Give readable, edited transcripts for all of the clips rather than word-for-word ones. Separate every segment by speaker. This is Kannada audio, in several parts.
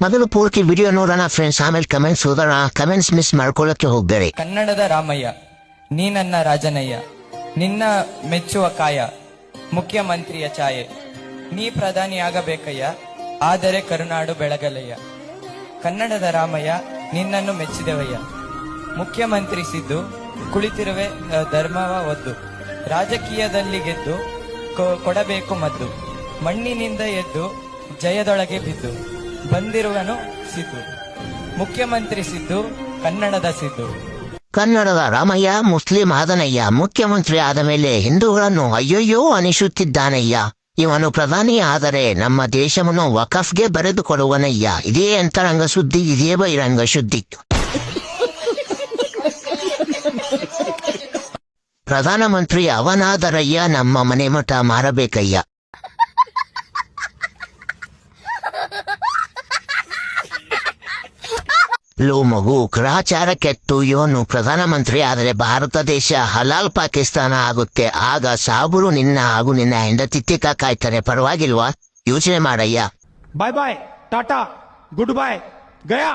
Speaker 1: ಮೊದಲು ಪೂರ್ತಿ ವಿಡಿಯೋ ನೋಡೋಣ ಫ್ರೆಂಡ್ಸ್, ಆಮೇಲೆ ಕಮೆಂಟ್ಸ್ ಓದೋಣ. ಕಮೆಂಟ್ಸ್ ಮಿಸ್ ಮಾಡ್ಕೊಳ್ಳಕ್ಕೆ ಹೋಗ್ಬೇಡಿ.
Speaker 2: ಕನ್ನಡದ ರಾಮಯ್ಯ, ನೀ ನನ್ನ ರಾಜನಯ್ಯ, ನಿನ್ನ ಮೆಚ್ಚುವ ಕಾಯ, ಮುಖ್ಯಮಂತ್ರಿಯ ಛಾಯೆ, ನೀ ಪ್ರಧಾನಿಯಾಗಬೇಕಯ್ಯ, ಆದರೆ ಕರುನಾಡು ಬೆಳಗಲಯ್ಯ. ಕನ್ನಡದ ರಾಮಯ್ಯ, ನಿನ್ನನ್ನು ಮೆಚ್ಚಿದೆವಯ್ಯ, ಮುಖ್ಯಮಂತ್ರಿ ಸಿದ್ದು, ಕುಳಿತಿರುವೆ ಧರ್ಮವ ಒದ್ದು, ರಾಜಕೀಯದಲ್ಲಿ ಗೆದ್ದು ಕೊಡಬೇಕು ಮದ್ದು, ಮಣ್ಣಿನಿಂದ ಎದ್ದು ಜಯದೊಳಗೆ ಬಿದ್ದು ಬಂದಿರುವನು ಸಿದ್ದು, ಮುಖ್ಯಮಂತ್ರಿ ಸಿದ್ದು, ಕನ್ನಡದ ಸಿದ್ದು.
Speaker 1: ಕನ್ನಡದ ರಾಮಯ್ಯ ಮುಸ್ಲಿಂ ಆದನಯ್ಯ, ಮುಖ್ಯಮಂತ್ರಿ ಆದ ಮೇಲೆ ಹಿಂದೂಗಳನ್ನು ಅಯ್ಯಯ್ಯೋ ಅನಿಸುತ್ತಿದ್ದಾನಯ್ಯ. ಇವನು ಪ್ರಧಾನಿ ಆದರೆ ನಮ್ಮ ದೇಶವನ್ನು ವಕಫ್ಗೆ ಬರೆದು ಕೊಡುವನಯ್ಯ. ಇದೇ ಅಂತರಂಗ ಸುದ್ದಿ, ಇದೇ ಬಹಿರಂಗ ಸುದ್ದಿ. ಪ್ರಧಾನಮಂತ್ರಿ ಅವನಾದರಯ್ಯ, ನಮ್ಮ ಮನೆ ಮಠ ಮಾರಬೇಕಯ್ಯ. ಲೋ ಮಗು, ಗ್ರಹಚಾರ ಕೆಟ್ಟು ಇವನು ಪ್ರಧಾನಮಂತ್ರಿ ಆದರೆ ಭಾರತ ದೇಶ ಹಲಾಲ್ ಪಾಕಿಸ್ತಾನ ಆಗುತ್ತೆ. ಆಗ ಸಾಬರು ನಿನ್ನ ಹಾಗೂ ನಿನ್ನ ಹೆಂಡತಿ ಕಾಯ್ತಾರೆ. ಪರವಾಗಿಲ್ವಾ? ಯೋಚನೆ ಮಾಡಯ್ಯ.
Speaker 3: ಬಾಯ್ ಬಾಯ್, ಟಾಟಾ, ಗುಡ್ ಬಾಯ್, ಗಯಾ.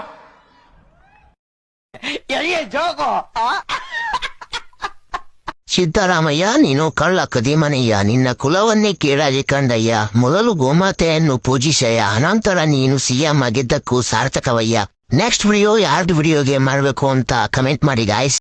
Speaker 1: ಸಿದ್ದರಾಮಯ್ಯ, ನೀನು ಕಳ್ಳ ಕದಿಮನಯ್ಯ, ನಿನ್ನ ಕುಲವನ್ನೇ ಕೀಳಾಗಿ ಕಂಡಯ್ಯ. ಮೊದಲು ಗೋಮಾತೆಯನ್ನು ಪೂಜಿಸಯ್ಯ, ಅನಂತರ ನೀನು ಸಿಎಂ ಆಗಿದ್ದಕ್ಕೂ ಸಾರ್ಥಕವಯ್ಯ. ನೆಕ್ಸ್ಟ್ ವಿಡಿಯೋ ಯಾರ್ದು ವಿಡಿಯೋಗೆ ಮಾಡಬೇಕು ಅಂತ ಕಮೆಂಟ್ ಮಾಡಿ ಗಾಯ್ಸ್.